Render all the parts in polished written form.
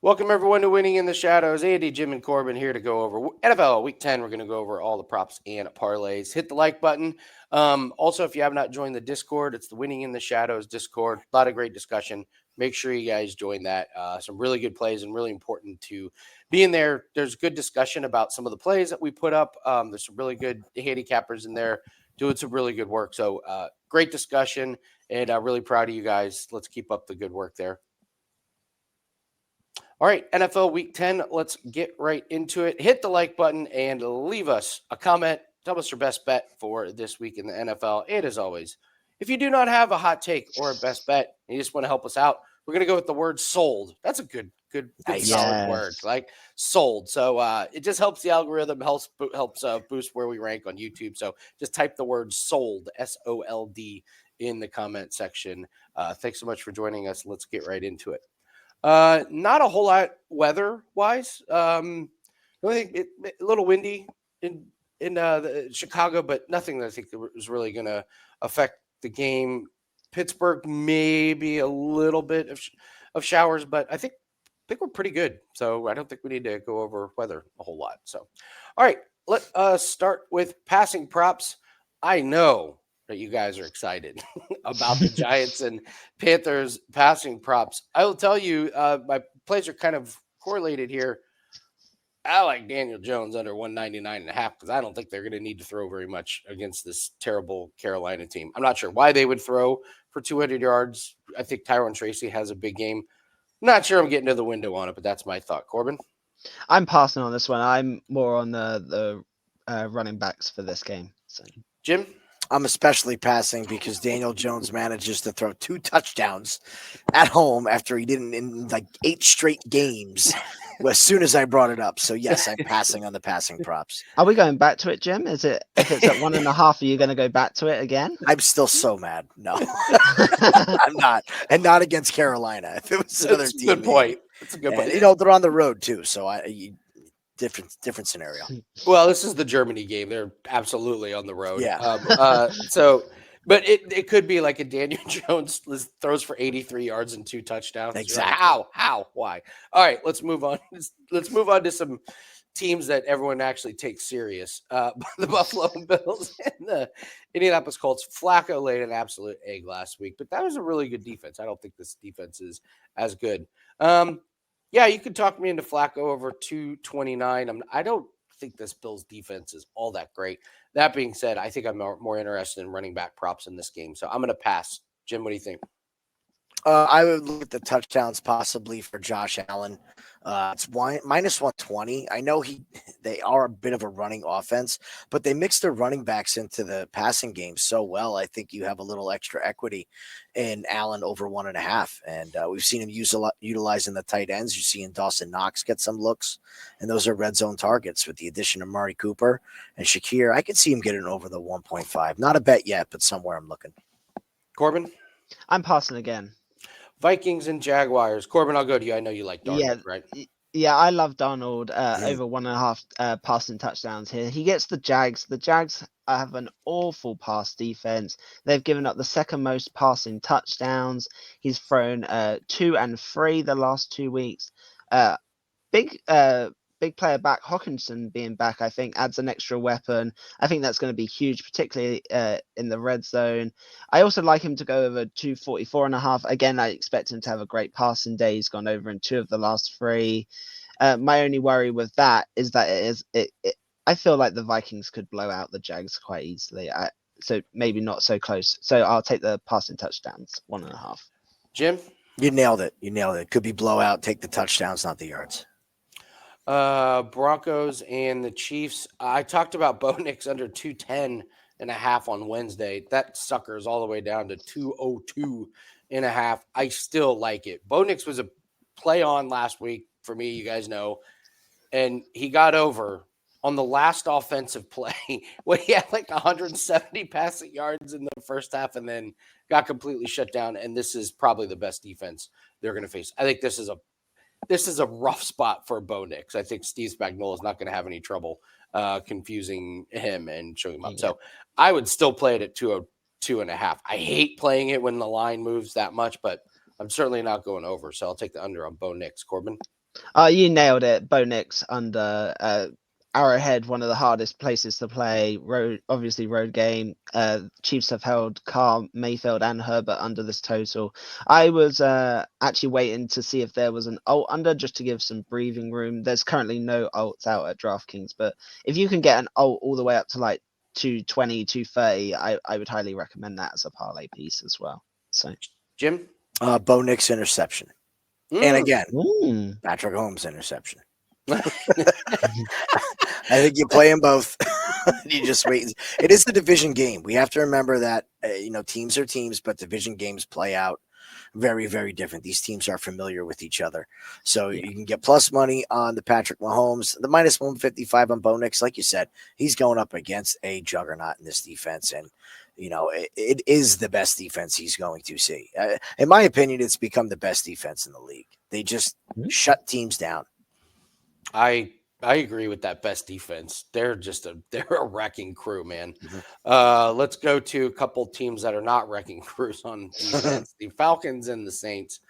Welcome, everyone, to Winning in the Shadows. Andy, Jim, and Corbin here to go over NFL Week 10. We're going to go over all the props and parlays. Hit the like button. Also, if you have not joined the Discord, it's the Winning in the Shadows Discord. A lot of great discussion. Make sure you guys join that. Some really good plays and really important to be in there. There's good discussion about some of the plays that we put up. There's some really good handicappers in there doing some really good work. So great discussion, and really proud of you guys. Let's keep up the good work there. All right, NFL Week 10, let's get right into it. Hit the like button and leave us a comment. Tell us your best bet for this week in the NFL. And as always, if you do not have a hot take or a best bet, and you just want to help us out, we're going to go with the word sold. That's a good solid word, like sold. So it just helps the algorithm, helps boost where we rank on YouTube. So just type the word sold, S-O-L-D, in the comment section. Thanks so much for joining us. Let's get right into it. Not a whole lot weather-wise. I think a little windy in Chicago, but nothing that I think was really going to affect the game. Pittsburgh, maybe a little bit of showers, but I think we're pretty good. So I don't think we need to go over weather a whole lot. So, all right, let us start with passing props. I know that you guys are excited about the Giants and Panthers passing props. I will tell you, my plays are kind of correlated here. I like Daniel Jones under 199.5 because I don't think they're going to need to throw very much against this terrible Carolina team. I'm not sure why they would throw for 200 yards. I think Tyrone Tracy has a big game. Not sure I'm getting to the window on it, but that's my thought. Corbin? I'm passing on this one. I'm more on the running backs for this game. So. Jim? I'm especially passing because Daniel Jones manages to throw 2 touchdowns at home after he didn't in like 8 straight games as soon as I brought it up. So, yes, I'm passing on the passing props. Are we going back to it, Jim? If it's at 1.5, are you going to go back to it again? I'm still so mad. No, I'm not. And not against Carolina. If it was another team. Good point. That's a good point. You know, they're on the road, too. So, different scenario. Well, this is the Germany game. They're absolutely on the road. Yeah. But it could be like a Daniel Jones throws for 83 yards and 2 touchdowns. Exactly. Like, how? Why? All right, let's move on. Let's move on to some teams that everyone actually takes serious. The Buffalo Bills and the Indianapolis Colts. Flacco laid an absolute egg last week, but that was a really good defense. I don't think this defense is as good. Yeah, you could talk me into Flacco over 229. I don't think this Bills defense is all that great. That being said, I think I'm more interested in running back props in this game. So I'm going to pass. Jim, what do you think? I would look at the touchdowns possibly for Josh Allen. It's minus 120. I know they are a bit of a running offense, but they mix their running backs into the passing game so well. I think you have a little extra equity in Allen over 1.5. And we've seen him utilizing the tight ends. You're seeing Dawson Knox get some looks, and those are red zone targets with the addition of Murray Cooper and Shakir. I could see him getting over the 1.5. Not a bet yet, but somewhere I'm looking. Corbin? I'm passing again. Vikings and Jaguars. Corbin, I'll go to you. I know you like Darnold, right? Yeah, I love Darnold over 1.5 passing touchdowns here. He gets the Jags. The Jags have an awful pass defense. They've given up the second most passing touchdowns. He's thrown 2 and 3 the last 2 weeks. Big player back, Hawkinson being back, I think, adds an extra weapon. I think that's going to be huge, particularly in the red zone. I also like him to go over 244.5. Again, I expect him to have a great passing day. He's gone over in 2 of the last 3. My only worry with that is that I feel like the Vikings could blow out the Jags quite easily. So maybe not so close. So I'll take the passing touchdowns, 1.5. Jim? You nailed it. Could be blowout. Take the touchdowns, not the yards. Broncos and the Chiefs. I talked about Bo Nix under 210.5 on Wednesday. That sucker's all the way down to 202.5. I still like it. Bo Nix was a play on last week for me, you guys know, and he got over on the last offensive play when he had like 170 passing yards in the first half and then got completely shut down. And this is probably the best defense they're going to face. I think this is a rough spot for Bo Nix. I think Steve Spagnuolo is not going to have any trouble confusing him and showing him up. So I would still play it at 202.5. I hate playing it when the line moves that much, but I'm certainly not going over. So I'll take the under on Bo Nix. Corbin? You nailed it. Bo Nix under Arrowhead, one of the hardest places to play. Obviously road game. Chiefs have held Carr, Mayfield, and Herbert under this total. I was actually waiting to see if there was an alt under just to give some breathing room. There's currently no alts out at DraftKings, but if you can get an alt all the way up to like 220, 230, I would highly recommend that as a parlay piece as well. So, Jim? Bo Nix interception. And again, Patrick Holmes interception. I think you play them both. You just wait. It is the division game. We have to remember that teams are teams, but division games play out very, very different. These teams are familiar with each other, so you can get plus money on the Patrick Mahomes, the minus 155 on Bo Nix. Like you said, he's going up against a juggernaut in this defense, and it is the best defense he's going to see. In my opinion, it's become the best defense in the league. They just shut teams down. I agree with that best defense. They're a wrecking crew, man. Let's go to a couple teams that are not wrecking crews on defense. The Falcons and the Saints.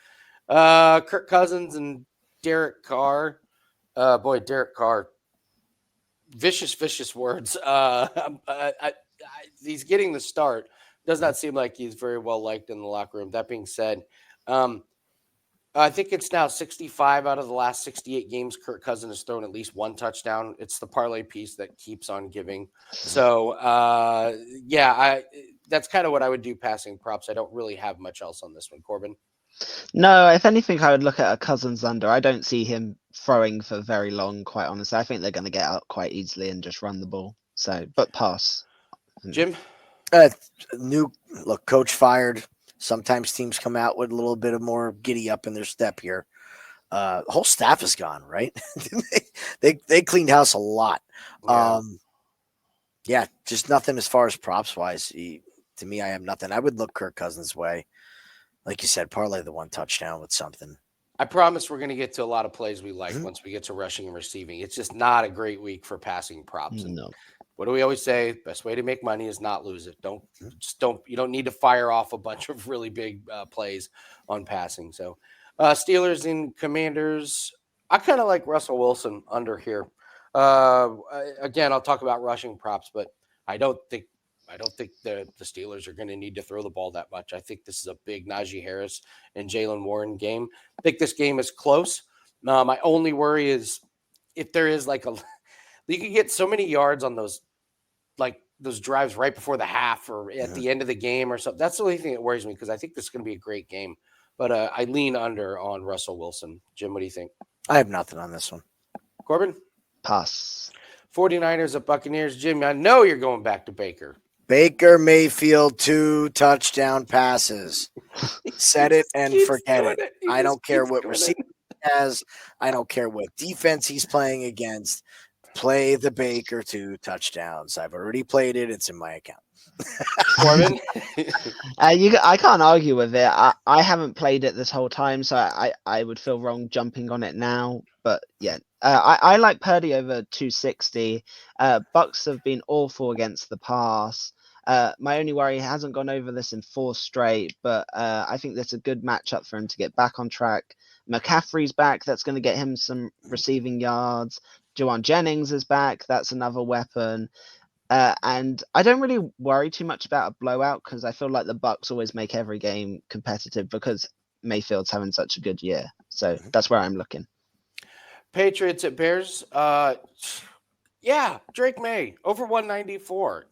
Kirk Cousins and Derek Carr. Derek Carr. Vicious words. He's getting the start. Does not seem like he's very well liked in the locker room. That being said, I think it's now 65 out of the last 68 games Kirk Cousins has thrown at least one touchdown. It's the parlay piece that keeps on giving. So, that's kind of what I would do passing props. I don't really have much else on this one. Corbin? No, if anything, I would look at a Cousins under. I don't see him throwing for very long, quite honestly. I think they're going to get out quite easily and just run the ball. So, but pass. Jim? Coach fired. Sometimes teams come out with a little bit of more giddy up in their step here. Whole staff is gone, right? they cleaned house a lot. Just nothing as far as props wise. To me, I have nothing. I would look Kirk Cousins' way. Like you said, parlay the one touchdown with something. I promise we're going to get to a lot of plays we like once we get to rushing and receiving. It's just not a great week for passing props. No. What do we always say? Best way to make money is not lose it. You don't need to fire off a bunch of really big plays on passing. So Steelers and Commanders, I kind of like Russell Wilson under here. Again, I'll talk about rushing props, but I don't think the Steelers are going to need to throw the ball that much. I think this is a big Najee Harris and Jalen Warren game. I think this game is close. My only worry is if there is you can get so many yards on those drives right before the half or at the end of the game or something. That's the only thing that worries me because I think this is going to be a great game. But I lean under on Russell Wilson. Jim, what do you think? I have nothing on this one. Corbin? Pass. 49ers at Buccaneers. Jim, I know you're going back to Baker. Baker Mayfield 2 touchdown passes. Set it and forget it. I don't care what receiver he has. I don't care what defense he's playing against. Play the Baker 2 touchdowns. I've already played it. It's in my account. Corbin? I can't argue with it. I haven't played it this whole time, so I would feel wrong jumping on it now. But yeah, I like Purdy over 260. Bucks have been awful against the pass. My only worry, he hasn't gone over this in 4 straight, but I think that's a good matchup for him to get back on track. McCaffrey's back. That's going to get him some receiving yards. Juwan Jennings is back. That's another weapon. And I don't really worry too much about a blowout because I feel like the Bucks always make every game competitive because Mayfield's having such a good year. So that's where I'm looking. Patriots at Bears. Drake May over 194.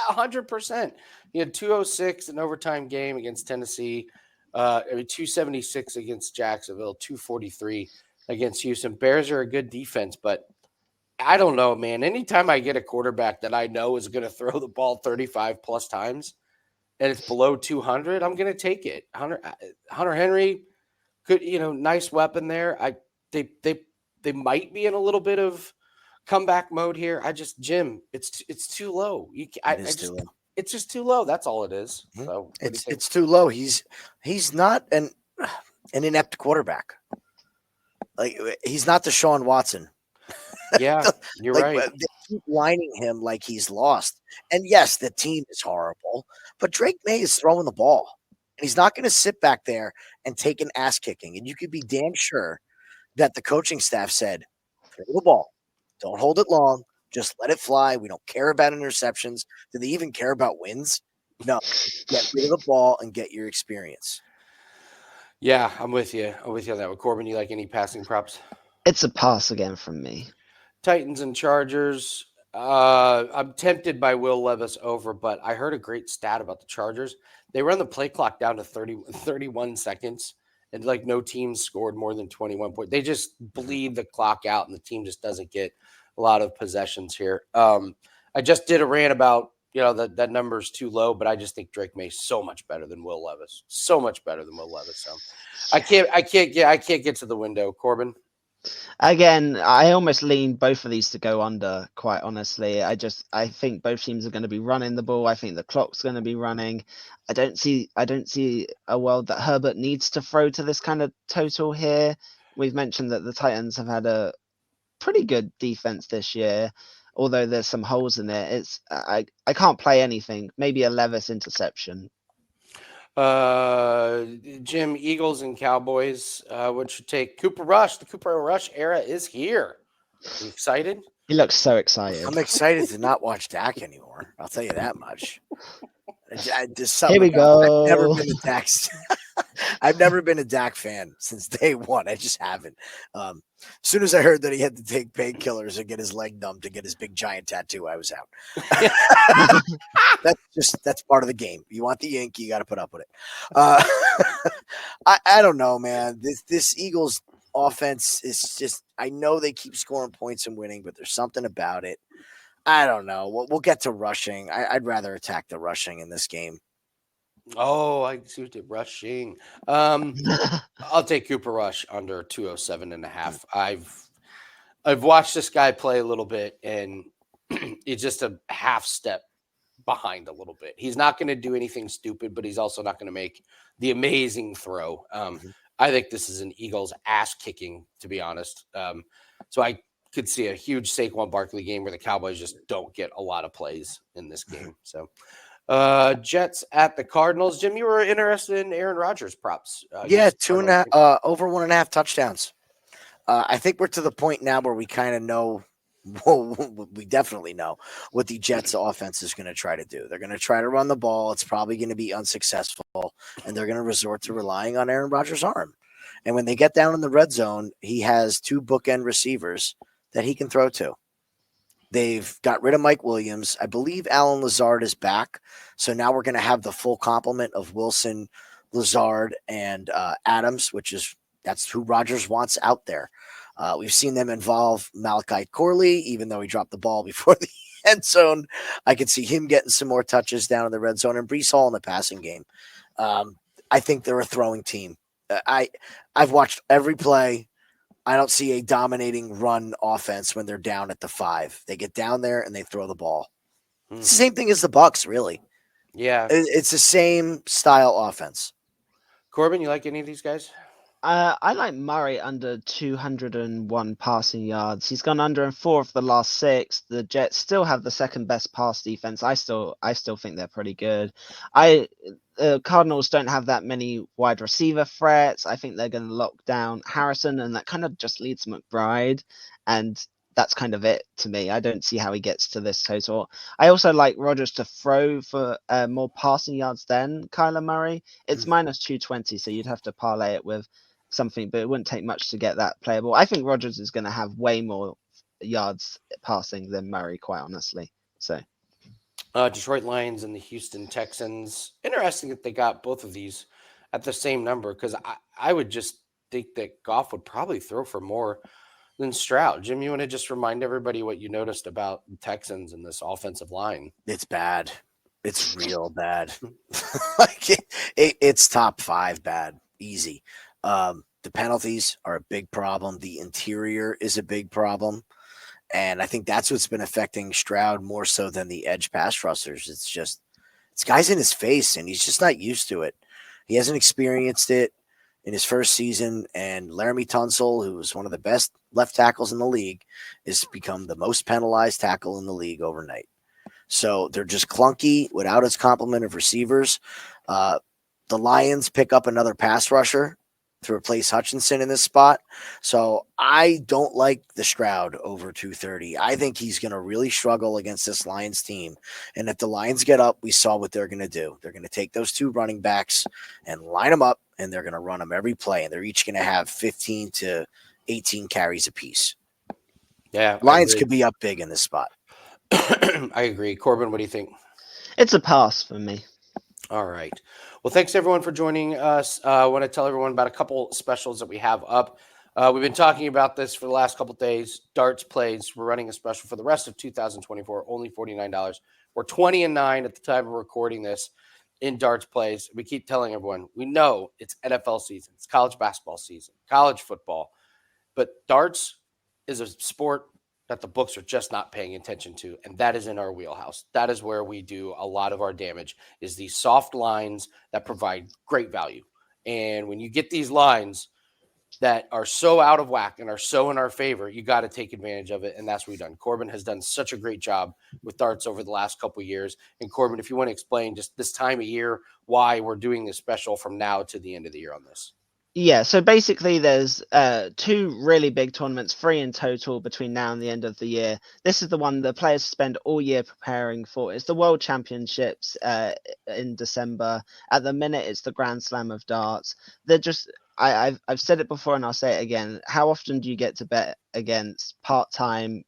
100%. He had 206 in overtime game against Tennessee. 276 against Jacksonville. 243 against Houston. Bears are a good defense, but I don't know, man. Anytime I get a quarterback that I know is going to throw the ball 35 plus times and it's below 200, I'm going to take it. Hunter Henry could, nice weapon there. They might be in a little bit of comeback mode here. Jim, it's too low. Too low. It's just too low. That's all it is. So it's too low. He's not an inept quarterback. Like he's not Deshaun Watson. Yeah, you're right. They keep lining him like he's lost. And yes, the team is horrible, but Drake May is throwing the ball. And he's not going to sit back there and take an ass kicking. And you could be damn sure that the coaching staff said, throw the ball. Don't hold it long. Just let it fly. We don't care about interceptions. Do they even care about wins? No. Get rid of the ball and get your experience. Yeah, I'm with you. I'm with you on that one. Corbin, you like any passing props? It's a pass again from me. Titans and Chargers. I'm tempted by Will Levis over, but I heard a great stat about the Chargers. They run the play clock down to 31 seconds, and like no team scored more than 21 points. They just bleed the clock out, and the team just doesn't get a lot of possessions here. I just did a rant about that number's too low, but I just think Drake May's so much better than Will Levis. So much better than Will Levis. So I can't get to the window, Corbin. Again, I almost lean both of these to go under, quite honestly. I think both teams are going to be running the ball. I think the clock's going to be running. I don't see a world that Herbert needs to throw to this kind of total here. We've mentioned that the Titans have had a pretty good defense this year, although there's some holes in it. I can't play anything. Maybe a Levis interception. Jim, Eagles and Cowboys. What should take Cooper Rush? The Cooper Rush era is here. Are you excited? He looks so excited. I'm excited to not watch Dak anymore. I'll tell you that much. Here we go. I've never been a Dak. I've never been a Dak fan since day one. I just haven't. As soon as I heard that he had to take painkillers and get his leg numb to get his big giant tattoo, I was out. That's part of the game. You want the ink, you got to put up with it. I don't know, man. This Eagles offense is just. I know they keep scoring points and winning, but there's something about it. I don't know. We'll get to rushing. I'd rather attack the rushing in this game. Oh, I see what did rushing. I'll take Cooper Rush under 207.5. I've watched this guy play a little bit, and it's just a half step behind a little bit. He's not going to do anything stupid, but he's also not going to make the amazing throw. I think this is an Eagles ass kicking, to be honest. So I could see a huge Saquon Barkley game where the Cowboys just don't get a lot of plays in this game. So Jets at the Cardinals. Jim, you were interested in Aaron Rodgers props. Yeah, 2.5 over 1.5 touchdowns. I think we're to the point now where we kind of know. Well, we definitely know what the Jets offense is going to try to do. They're going to try to run the ball. It's probably going to be unsuccessful, and they're going to resort to relying on Aaron Rodgers' arm. And when they get down in the red zone, he has two bookend receivers that he can throw to. They've got rid of Mike Williams. I believe Alan Lazard is back. So now we're going to have the full complement of Wilson, Lazard, and Adams, that's who Rodgers wants out there. We've seen them involve Malachi Corley, even though he dropped the ball before the end zone. I could see him getting some more touches down in the red zone, and Breece Hall in the passing game. I think they're a throwing team. I've watched every play. I don't see a dominating run offense when they're down at the 5. They get down there and they throw the ball. It's the same thing as the Bucs, really. Yeah. It's the same style offense. Corbin, you like any of these guys? I like Murray under 201 passing yards. He's gone under in 4 of the last 6. The Jets still have the second best pass defense. I still think they're pretty good. Cardinals don't have that many wide receiver threats. I think they're going to lock down Harrison, and that kind of just leads McBride, and that's kind of it to me. I don't see how he gets to this total. I also like Rodgers to throw for more passing yards than Kyler Murray. It's minus 220, so you'd have to parlay it with something, but it wouldn't take much to get that playable. I think Rodgers is going to have way more yards passing than Murray, quite honestly. So Detroit Lions and the Houston Texans. Interesting that they got both of these at the same number, because I would just think that Goff would probably throw for more than Stroud. Jim, you want to just remind everybody what you noticed about the Texans and this offensive line? It's bad. It's real bad. It's top 5 bad. Easy. The penalties are a big problem. The interior is a big problem. And I think that's what's been affecting Stroud more so than the edge pass rushers. It's guys in his face, and he's just not used to it. He hasn't experienced it in his first season, and Laramie Tunsil, who was one of the best left tackles in the league, has become the most penalized tackle in the league overnight. So they're just clunky without its complement of receivers. The Lions pick up another pass rusher to replace Hutchinson in this spot. So I don't like the Stroud over 230. I think he's going to really struggle against this Lions team. And if the Lions get up, we saw what they're going to do. They're going to take those two running backs and line them up, and they're going to run them every play. And they're each going to have 15 to 18 carries apiece. Yeah. Lions could be up big in this spot. I agree. Corbin, what do you think? It's a pass for me. All right. Well, thanks everyone for joining us. I want to tell everyone about a couple specials that we have up. We've been talking about this for the last couple of days. Darts plays. We're running a special for the rest of 2024, only $49. We're 20-9 at the time of recording this in darts plays. We keep telling everyone, we know it's NFL season, it's college basketball season, college football, but darts is a sport that the books are just not paying attention to, and that is in our wheelhouse. That is where we do a lot of our damage, is these soft lines that provide great value. And when you get these lines that are so out of whack and are so in our favor, you got to take advantage of it, and that's what we've done. Corbin has done such a great job with darts over the last couple of years. And Corbin, if you want to explain just this time of year, why we're doing this special from now to the end of the year on this. Yeah, so basically there's 2 really big tournaments, 3 in total between now and the end of the year. This is the one the players spend all year preparing for. It's the World Championships in December. At the minute, it's the Grand Slam of darts. They're just, I've said it before and I'll say it again. How often do you get to bet against part-time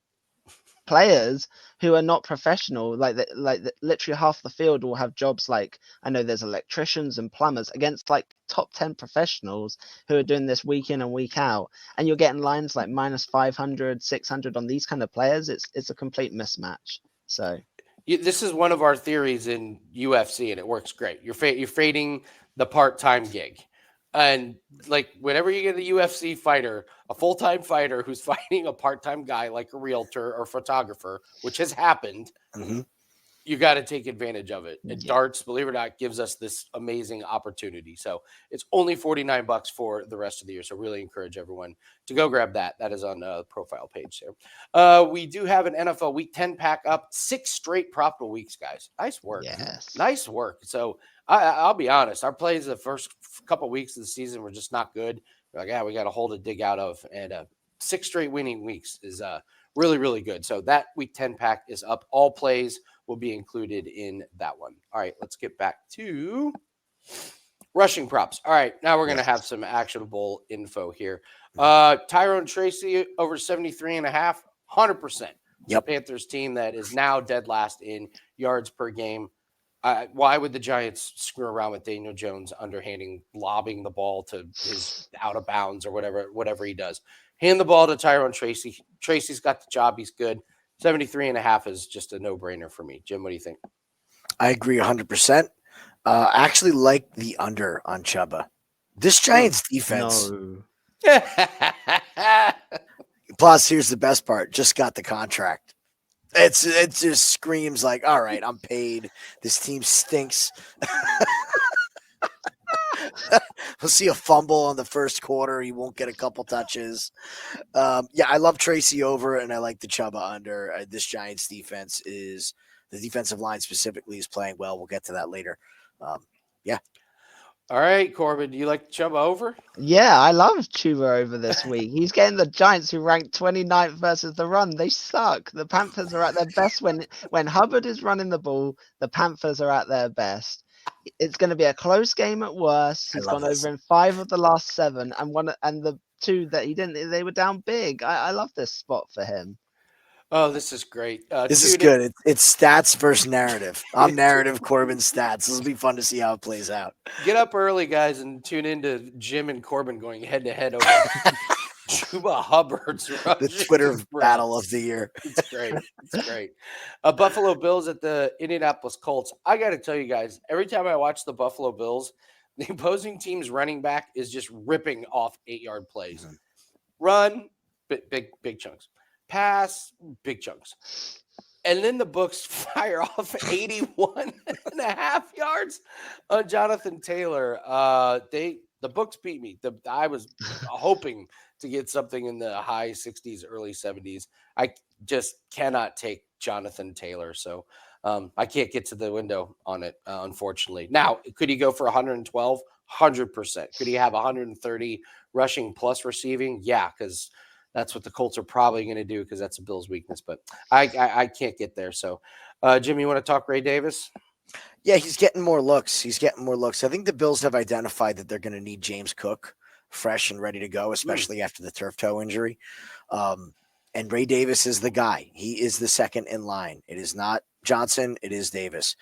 players who are not professional? Literally half the field will have jobs. Like, I know there's electricians and plumbers against like top 10 professionals who are doing this week in and week out, and you're getting lines like minus 500, 600 on these kind of players. It's a complete mismatch. So this is one of our theories in UFC, and it works great. You're fading the part-time gig. And like whenever you get a UFC fighter, a full-time fighter who's fighting a part-time guy like a realtor or photographer, which has happened, you got to take advantage of it. And darts, believe it or not, gives us this amazing opportunity. So it's only $49 for the rest of the year. So really encourage everyone to go grab that. That is on the profile page there. We do have an NFL Week 10 pack up, 6 straight profitable weeks, guys. Nice work. Yes. Nice work. So I'll be honest. Our plays the first couple of weeks of the season were just not good. We're like, we got a hole to dig out of. And 6 straight winning weeks is really, really good. So that Week 10 pack is up. All plays will be included in that one. All right, let's get back to rushing props. All right, now we're going to have some actionable info here. Tyrone Tracy over 73.5, 100%. Yep. Panthers team that is now dead last in yards per game. Why would the Giants screw around with Daniel Jones underhanding, lobbing the ball to his out of bounds or whatever he does? Hand the ball to Tyrone Tracy. Tracy's got the job. He's good. 73.5 is just a no-brainer for me. Jim, what do you think? I agree 100%. Actually like the under on Chuba. This Giants defense. No. Plus, here's the best part. Just got the contract. It just screams like, all right, I'm paid. This team stinks. We'll see a fumble in the first quarter. He won't get a couple touches. I love Tracy over, and I like the Chuba under. This Giants defense is the defensive line specifically is playing well. We'll get to that later. All right, Corbin, do you like Chuba over? Yeah, I love Chuba over this week. He's getting the Giants, who ranked 29th versus the run. They suck. The Panthers are at their best when Hubbard is running the ball. The Panthers are at their best. It's going to be a close game at worst. He's gone over in 5 of the last 7, and the 2 that he didn't, they were down big. I love this spot for him. Oh, this is great. This is good. It's stats versus narrative. I'm narrative, Corbin stats. This will be fun to see how it plays out. Get up early, guys, and tune into Jim and Corbin going head-to-head over Chuba Hubbard's the Twitter battle of the year. It's great. It's great. Buffalo Bills at the Indianapolis Colts. I got to tell you guys, every time I watch the Buffalo Bills, the opposing team's running back is just ripping off 8-yard plays. Mm-hmm. Run, big chunks. Pass, big chunks. And then the books fire off 81.5 yards on Jonathan Taylor. The books beat me. I was hoping to get something in the high 60s, early 70s. I just cannot take Jonathan Taylor. So I can't get to the window on it, unfortunately. Now, could he go for 112? 100%. Could he have 130 rushing plus receiving? Yeah, because that's what the Colts are probably going to do because that's a Bills' weakness. But I can't get there. So, Jim, you want to talk Ray Davis? Yeah, he's getting more looks. I think the Bills have identified that they're going to need James Cook fresh and ready to go, especially after the turf toe injury. And Ray Davis is the guy. He is the second in line. It is not Johnson. It is Davis.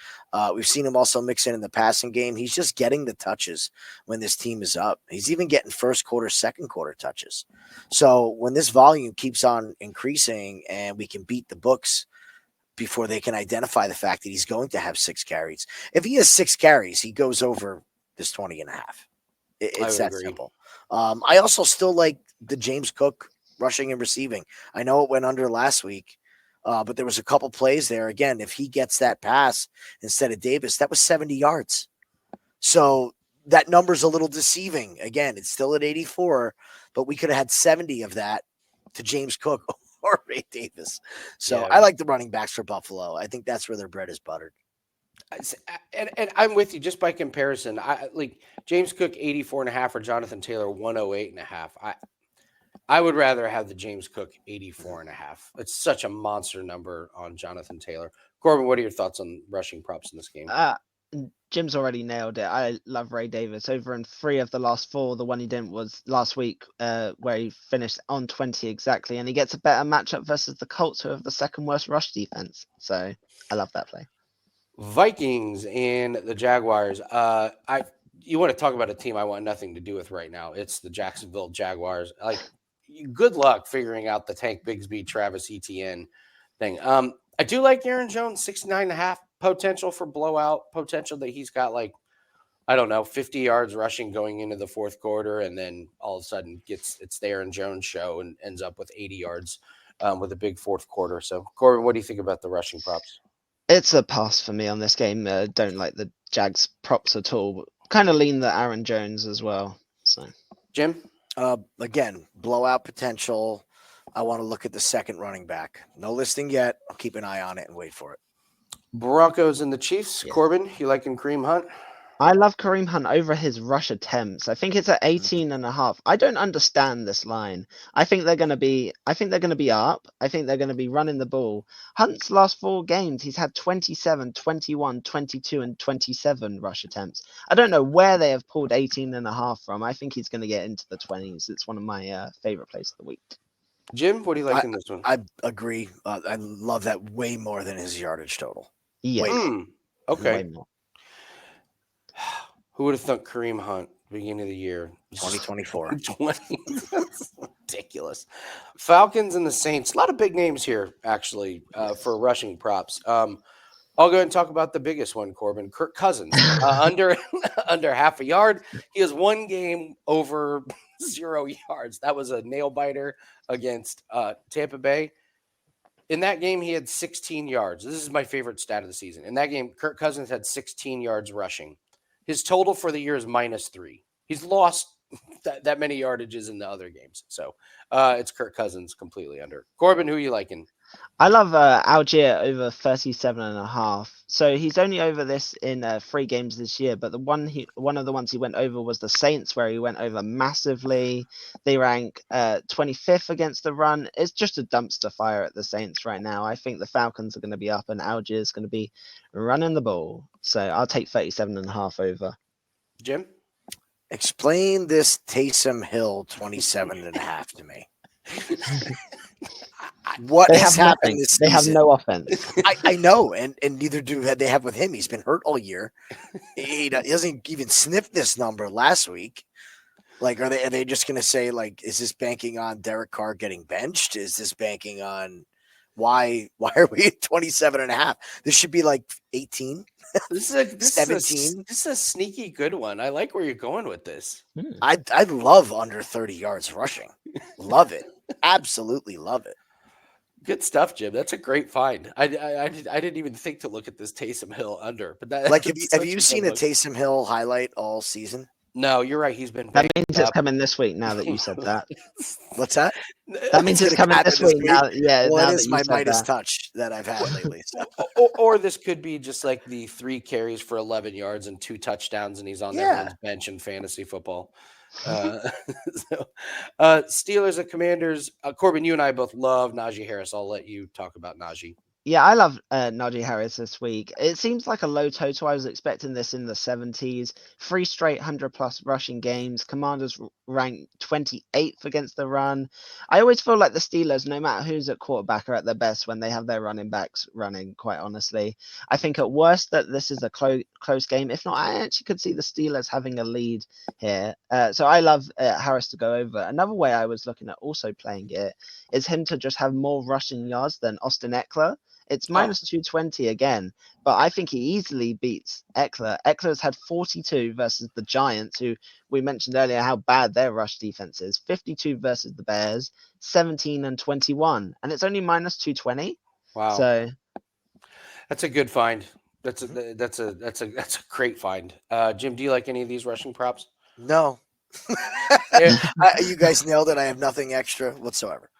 We've seen him also mix in the passing game. He's just getting the touches when this team is up. He's even getting first quarter, second quarter touches. So when this volume keeps on increasing and we can beat the books before they can identify the fact that he's going to have 6 carries. If he has 6 carries, he goes over this 20 and a half. It's that simple. I also still like the James Cook rushing and receiving. I know it went under last week, but there was a couple plays there. Again, if he gets that pass instead of Davis, that was 70 yards. So that number's a little deceiving. Again, it's still at 84, but we could have had 70 of that to James Cook or Ray Davis. So I like the running backs for Buffalo. I think that's where their bread is buttered. And I'm with you just by comparison. I like James Cook 84.5 or Jonathan Taylor 108.5. I would rather have the James Cook 84.5. It's such a monster number on Jonathan Taylor. Corbin, what are your thoughts on rushing props in this game? Jim's already nailed it. I love Ray Davis. Over in 3 of the last 4, the one he didn't was last week, where he finished on 20 exactly, and he gets a better matchup versus the Colts, who have the second worst rush defense. So I love that play. Vikings and the Jaguars. You want to talk about a team I want nothing to do with right now? It's the Jacksonville Jaguars. Like, good luck figuring out the Tank Bigsby, Travis Etienne thing. I do like Aaron Jones, 69.5 potential for blowout potential that he's got, like, I don't know, 50 yards rushing going into the fourth quarter, and then all of a sudden it's the Aaron Jones show and ends up with 80 yards with a big fourth quarter. So, Corbin, what do you think about the rushing props? It's a pass for me on this game. Don't like the Jags props at all. Kind of lean the Aaron Jones as well. So, Jim? Again, blowout potential. I want to look at the second running back. No listing yet. I'll keep an eye on it and wait for it. Broncos and the Chiefs. Yeah. Corbin, you liking Kareem Hunt? I love Kareem Hunt over his rush attempts. I think it's at 18.5. I don't understand this line. I think they're going to be up. I think they're going to be running the ball. Hunt's last 4 games, he's had 27, 21, 22, and 27 rush attempts. I don't know where they have pulled 18.5 from. I think he's going to get into the 20s. It's one of my favorite plays of the week. Jim, what do you like in this one? I agree. I love that way more than his yardage total. Yeah. Okay. Way more. Who would have thought Kareem Hunt beginning of the year? 2024. That's ridiculous. Falcons and the Saints. A lot of big names here, actually, for rushing props. I'll go ahead and talk about the biggest one, Corbin. Kirk Cousins. Under half a yard. He has 1 game over 0 yards. That was a nail biter against Tampa Bay. In that game, he had 16 yards. This is my favorite stat of the season. In that game, Kirk Cousins had 16 yards rushing. His total for the year is -3. He's lost that many yardages in the other games. So it's Kirk Cousins completely under. Corbin, who are you liking? I love Algier over 37.5. So he's only over this in 3 games this year, but one of the ones he went over was the Saints, where he went over massively. They rank 25th against the run. It's just a dumpster fire at the Saints right now. I think the Falcons are going to be up and Algier is going to be running the ball. So I'll take 37.5 over. Jim? Explain this Taysom Hill 27.5 to me. What has happened this season? They have no offense. I know, and neither do they have with him. He's been hurt all year. He doesn't even sniff this number last week. Like, are they just going to say, like, is this banking on Derek Carr getting benched? Is this banking on why are we at 27.5? This should be like 18. This is 17. This is a sneaky good one. I like where you're going with this. I love under 30 yards rushing. Love it. Absolutely love it. Good stuff, Jim. That's a great find. I didn't even think to look at this Taysom Hill under, but that like have you seen a Taysom Hill highlight all season? No, you're right. He's been That banged means it's up. coming this week. Now that you said that, What's that? that means it's gonna coming happen this week. Now, yeah. Well, Now it that is you my said Midas that, touch that I've had lately. So or this could be just like the 3 carries for 11 yards and 2 touchdowns, and he's on Yeah. everyone's bench in fantasy football. So, Steelers and Commanders. Corbin, you and I both love Najee Harris. I'll let you talk about Najee. yeah, I love Najee Harris this week. It seems like a low total. I was expecting this in the 70s. 3 straight 100-plus rushing games. Commanders ranked 28th against the run. I always feel like the Steelers, no matter who's at quarterback, are at their best when they have their running backs running, quite honestly. I think at worst that this is a close game. If not, I actually could see the Steelers having a lead here. So I love Harris to go over. Another way I was looking at also playing it is him to just have more rushing yards than Austin Eckler. It's minus 220 again, but I think he easily beats Eckler. Eckler's had 42 versus the Giants, who we mentioned earlier how bad their rush defense is. 52 versus the Bears, 17 and 21, and it's only minus 220. Wow, So that's a good find. That's a great find. Jim, do you like any of these rushing props? no. You guys nailed it. I have nothing extra whatsoever.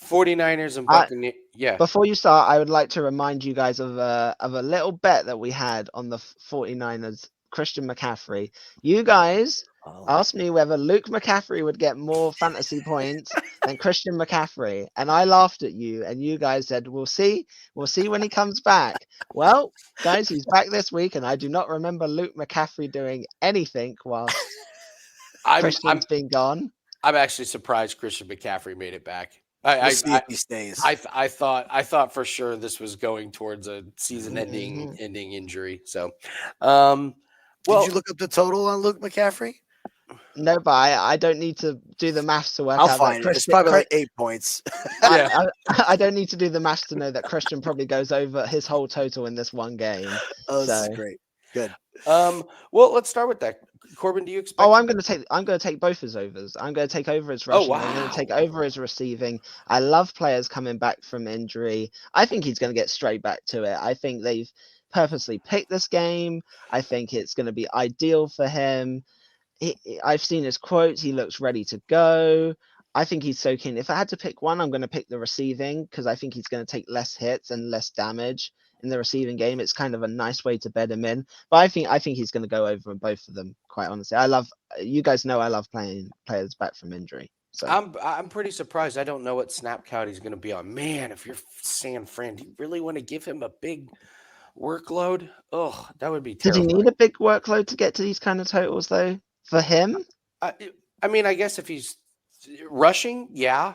49ers and Buccaneers. Yeah. Before you start, I would like to remind you guys of a little bet that we had on the 49ers, Christian McCaffrey. You guys asked me whether Luke McCaffrey would get more fantasy points than Christian McCaffrey, and I laughed at you, and you guys said, we'll see when he comes back. Well, guys, he's back this week, and I do not remember Luke McCaffrey doing anything whilst Christian's been gone. I'm actually surprised Christian McCaffrey made it back. We'll see if he stays. I thought for sure this was going towards a season-ending injury. So, well, did you look up the total on Luke McCaffrey? No, but I don't need to do the maths to work I'll out. find it. It's probably like 8 points. I don't need to do the maths to know that Christian probably goes over his whole total in this one game. This is great. Good. Well, let's start with that. Corbin, do you expect? Oh, I'm going to take both his overs. I'm going to take over his rushing. Oh, wow. I'm going to take over his receiving. I love players coming back from injury. I think he's going to get straight back to it. I think they've purposely picked this game. I think it's going to be ideal for him. I've seen his quotes. He looks ready to go. I think he's so keen. If I had to pick one, I'm going to pick the receiving because I think he's going to take less hits and less damage in the receiving game. It's kind of a nice way to bed him in. But I think he's going to go over in both of them. Quite honestly, you guys know I love playing players back from injury. So I'm pretty surprised. I don't know what snap count he's going to be on. Man, if you're San Fran, do you really want to give him a big workload? Oh, that would be terrible. Did he need a big workload to get to these kind of totals though? For him? I mean, I guess if he's rushing, yeah.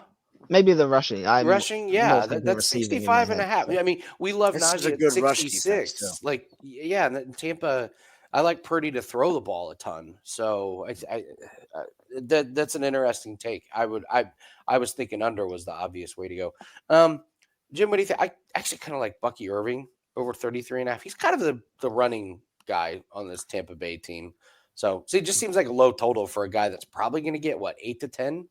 Maybe the rushing. Yeah. That's 65 and a half. So. I mean, we love Najee at 66. Like, yeah, and Tampa, I like Purdy to throw the ball a ton. So that's an interesting take. I was thinking under was the obvious way to go. Jim, what do you think? I actually kind of like Bucky Irving over 33 and a half. He's kind of the running guy on this Tampa Bay team. So it just seems like a low total for a guy that's probably going to get, 8 to 10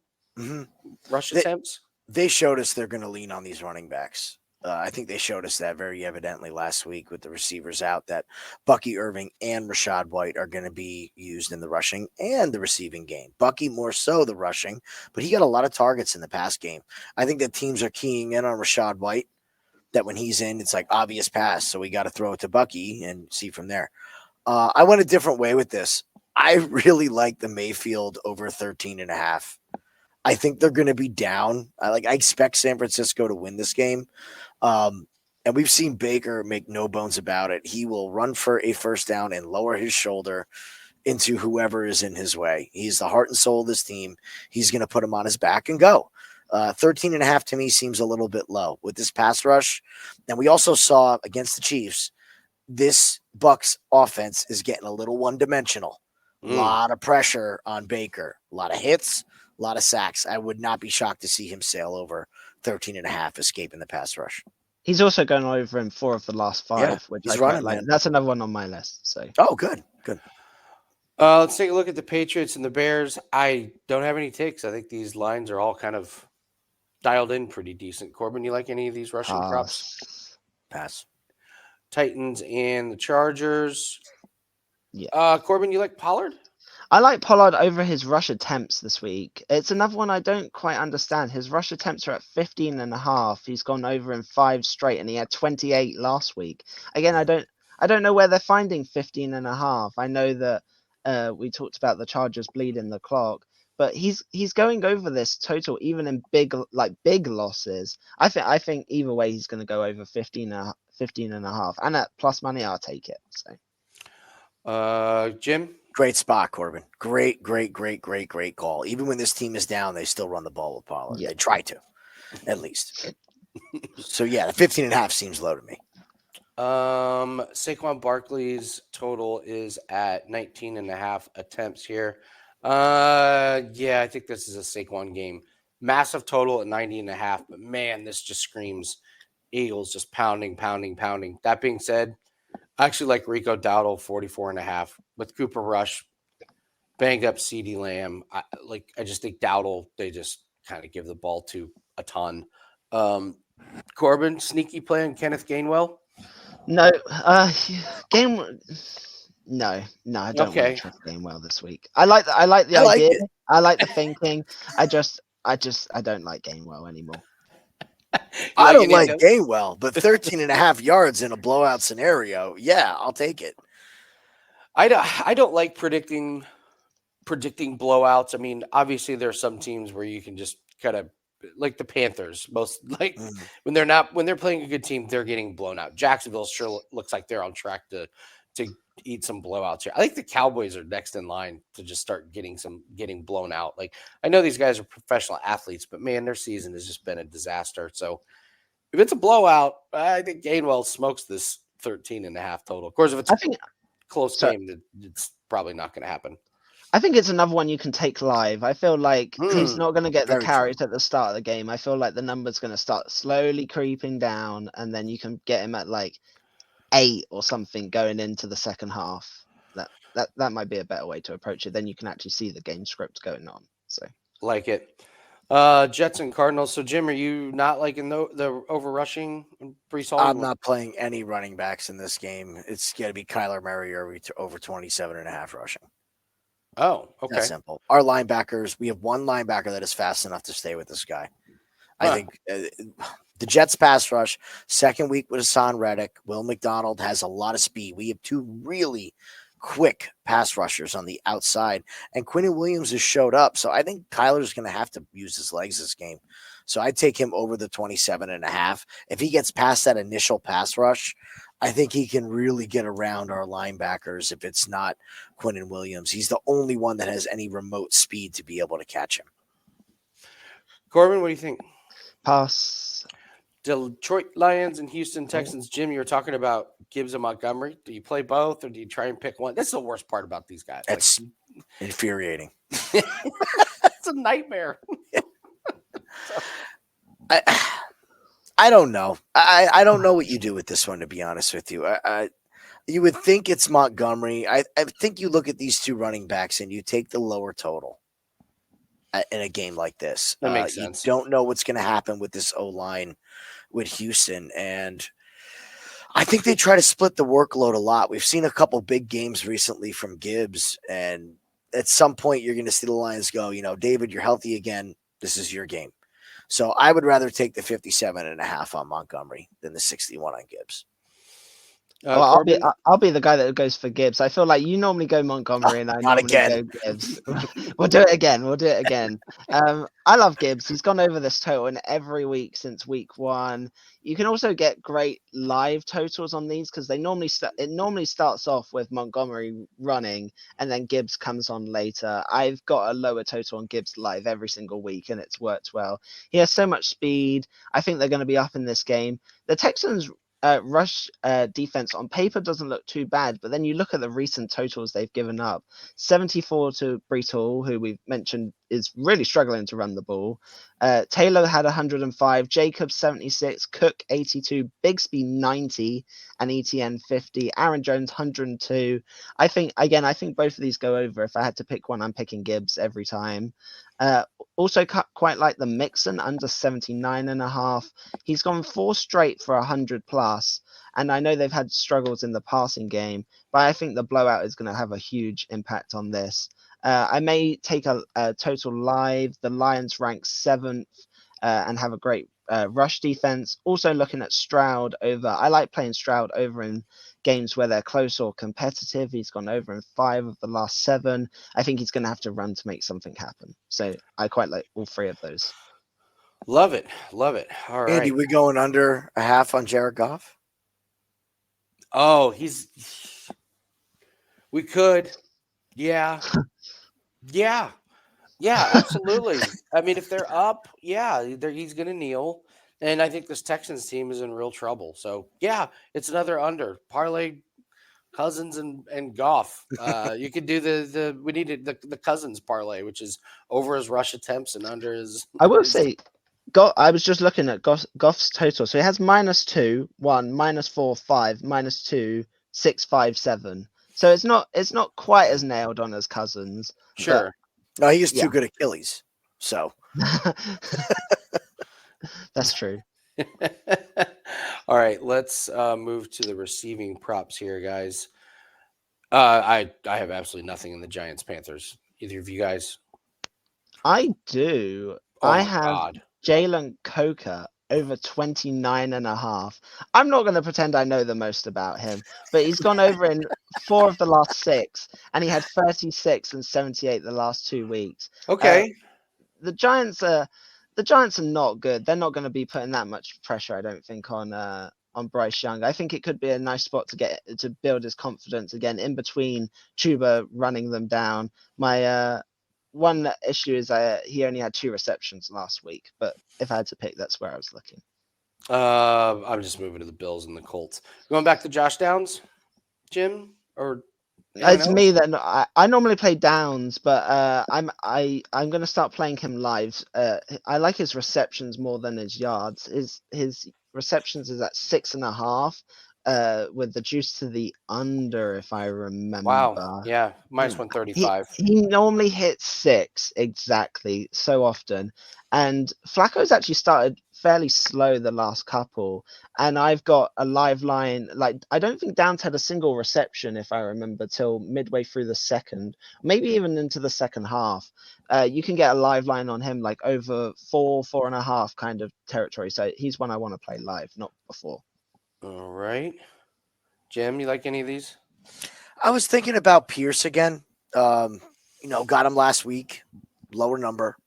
rush attempts? They showed us they're going to lean on these running backs. I think they showed us that very evidently last week with the receivers out, that Bucky Irving and Rachaad White are going to be used in the rushing and the receiving game. Bucky more so the rushing, but he got a lot of targets in the pass game. I think that teams are keying in on Rachaad White, that when he's in, it's like obvious pass. So we got to throw it to Bucky and see from there. I went a different way with this. I really like the Mayfield over 13 and a half. I think they're going to be down. I expect San Francisco to win this game. And we've seen Baker make no bones about it. He will run for a first down and lower his shoulder into whoever is in his way. He's the heart and soul of this team. He's going to put him on his back and go. 13 and a half to me seems a little bit low with this pass rush. And we also saw against the Chiefs, this Bucs offense is getting a little one-dimensional. A lot of pressure on Baker, a lot of hits, a lot of sacks. I would not be shocked to see him sail over 13 and a half, escaping the pass rush. He's also gone over in 4 of the last 5, which I quite like. That's another one on my list. So good. Let's take a look at the Patriots and the Bears. I don't have any takes. I think these lines are all kind of dialed in pretty decent. Corbin, you like any of these rushing props? Pass. Titans and the Chargers. Yeah. Corbin, you like Pollard? I like Pollard over his rush attempts this week. It's another one I don't quite understand. His rush attempts are at 15.5. He's gone over in 5 straight, and he had 28 last week. Again, I don't know where they're finding 15.5. I know that we talked about the Chargers bleeding the clock, but he's going over this total even in big losses. I think either way he's going to go over 15.5, and at plus money I'll take it. So. Jim? Great spot, Corbin. Great call. Even when this team is down, they still run the ball with Pollard. Yeah. They try to, at least. So, yeah, the 15.5 seems low to me. Saquon Barkley's total is at 19.5 attempts here. Yeah, I think this is a Saquon game. Massive total at 90.5, but man, this just screams Eagles just pounding. That being said, I actually like Rico Dowdle 44.5 with Cooper Rush, banged up CeeDee Lamb. I just think Dowdle, they just kind of give the ball to a ton. Corbin, sneaky play on Kenneth Gainwell? No, game. No, I don't want Okay. to trust Gainwell this week. I like the idea. it. I like the thinking. I don't like Gainwell anymore. I don't like Gainwell, but 13.5 yards in a blowout scenario, yeah, I'll take it. I don't like predicting blowouts. I mean, obviously there are some teams where you can just kind of like the Panthers. When they're playing a good team, they're getting blown out. Jacksonville sure looks like they're on track to eat some blowouts here. I think the Cowboys are next in line to just start getting blown out. Like, I know these guys are professional athletes, but man, their season has just been a disaster. So if it's a blowout, I think Gainwell smokes this 13.5 total. Of course, if it's close game, it's probably not going to happen. I think it's another one you can take live. I feel like he's not going to get the very carries at the start of the game. I feel like the number's going to start slowly creeping down, and then you can get him at like 8 or something going into the second half. That might be a better way to approach it. Then you can actually see the game script going on. So like it. Jets and Cardinals. So Jim, are you not liking the over rushing? I'm not playing any running backs in this game. It's going to be Kyler Murray or over 27.5 rushing. Oh, okay. That's simple. Our linebackers, we have one linebacker that is fast enough to stay with this guy. I think the Jets pass rush, second week with Hassan Reddick. Will McDonald has a lot of speed. We have 2 really quick pass rushers on the outside, and Quinnen Williams has showed up. So I think Kyler's going to have to use his legs this game. So I'd take him over the 27.5. If he gets past that initial pass rush, I think he can really get around our linebackers if it's not Quinnen Williams. He's the only one that has any remote speed to be able to catch him. Corbin, what do you think? Pass. Detroit Lions and Houston Texans. Jim, you were talking about Gibbs and Montgomery. Do you play both, or do you try and pick one? That's the worst part about these guys. It's infuriating. It's a nightmare. I don't know. I don't know what you do with this one, to be honest with you. You would think it's Montgomery. I think you look at these 2 running backs and you take the lower total in a game like this. That makes sense. You don't know what's going to happen with this O-line with Houston, and I think they try to split the workload a lot. We've seen a couple big games recently from Gibbs, and at some point you're going to see the Lions go, David, you're healthy again. This is your game. So I would rather take the 57.5 on Montgomery than the 61 on Gibbs. I'll be the guy that goes for Gibbs. I feel like you normally go Montgomery and I normally go Gibbs. We'll do it again. I love Gibbs. He's gone over this total in every week since week 1. You can also get great live totals on these because it normally starts off with Montgomery running and then Gibbs comes on later. I've got a lower total on Gibbs live every single week and it's worked well. He has so much speed. I think they're going to be up in this game. The Texans rush defense on paper doesn't look too bad, but then you look at the recent totals they've given up. 74 to Breece Hall, who we've mentioned is really struggling to run the ball. Taylor had 105, Jacobs 76, Cook 82, Bigsby 90, and ETN 50, Aaron Jones 102. I think both of these go over. If I had to pick one, I'm picking Gibbs every time. Also quite like the Mixon under 79.5. He's gone 4 straight for 100 plus. And I know they've had struggles in the passing game, but I think the blowout is going to have a huge impact on this. I may take a total live. The Lions rank 7th and have a great rush defense. Also looking at Stroud over. I like playing Stroud over in games where they're close or competitive. He's gone over in 5 of the last 7. I think he's going to have to run to make something happen. So I quite like all 3 of those. Love it. Love it. All right. Andy, we going under a half on Jared Goff? Oh, we could. Yeah. Yeah. Yeah, absolutely. I mean, if they're up, yeah, he's going to kneel. And I think this Texans team is in real trouble. So, yeah, it's another under. Parlay Cousins and Goff. You could do we needed the Cousins parlay, which is over his rush attempts and under his. I will say, I was just looking at Goff's total. So he has -2, 1, -4, 5, -2, 6, 5, 7. So it's not quite as nailed on as Cousins. Sure. No, he is too good Achilles. So that's true. All right, let's move to the receiving props here, guys. I have absolutely nothing in the Giants Panthers. Either of you guys? I do. Oh I my have God. Jalen Coker over 29.5. I'm not going to pretend I know the most about him, but he's gone over in 4 of the last 6, and he had 36 and 78 the last 2 weeks. Okay. The Giants are not good. They're not going to be putting that much pressure, I don't think, on Bryce Young. I think it could be a nice spot to build his confidence again in between Chuba running them down. My one issue is he only had 2 receptions last week, but if I had to pick, that's where I was looking. I'm just moving to the Bills and the Colts. Going back to Josh Downs, Jim, or it's me then. I normally play Downs, but I'm going to start playing him live. I like his receptions more than his yards. His receptions is at 6.5. With the juice to the under, if I remember. Wow. Yeah, -135. He normally hits 6 exactly so often, and Flacco's actually started fairly slow the last couple, and I've got a live line. Like, I don't think Downs had a single reception, if I remember, till midway through the second, maybe even into the second half. You can get a live line on him, like over 4.5 kind of territory. So he's one I want to play live, not before. All right. Jim, you like any of these? I was thinking about Pierce again. Got him last week, lower number.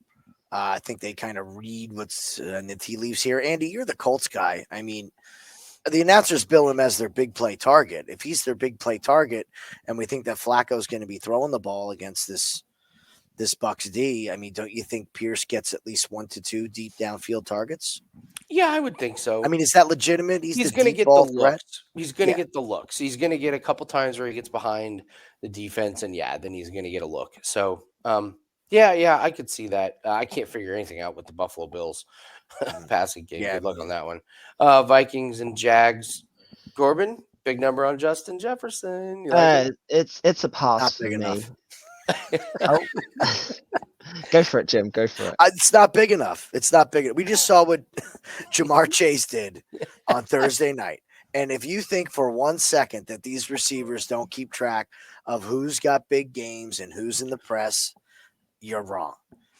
I think they kind of read what's in the tea leaves here. Andy, you're the Colts guy. I mean, the announcers bill him as their big play target. If he's their big play target, and we think that Flacco's going to be throwing the ball against this Bucs D, I mean, don't you think Pierce gets at least 1 to 2 deep downfield targets? Yeah, I would think so. I mean, is that legitimate? He's going to get the looks. He's going to get the looks. He's going to get a couple times where he gets behind the defense, and then he's going to get a look. So, yeah, I could see that. I can't figure anything out with the Buffalo Bills passing game. Good luck on that one. Vikings and Jags. Corbin, big number on Justin Jefferson. It's a pass Not for big me. enough. Go for it, Jim. Go for it. It's not big enough. It's not big enough. We just saw what Jamar Chase did on Thursday night. And if you think for 1 second that these receivers don't keep track of who's got big games and who's in the press, you're wrong.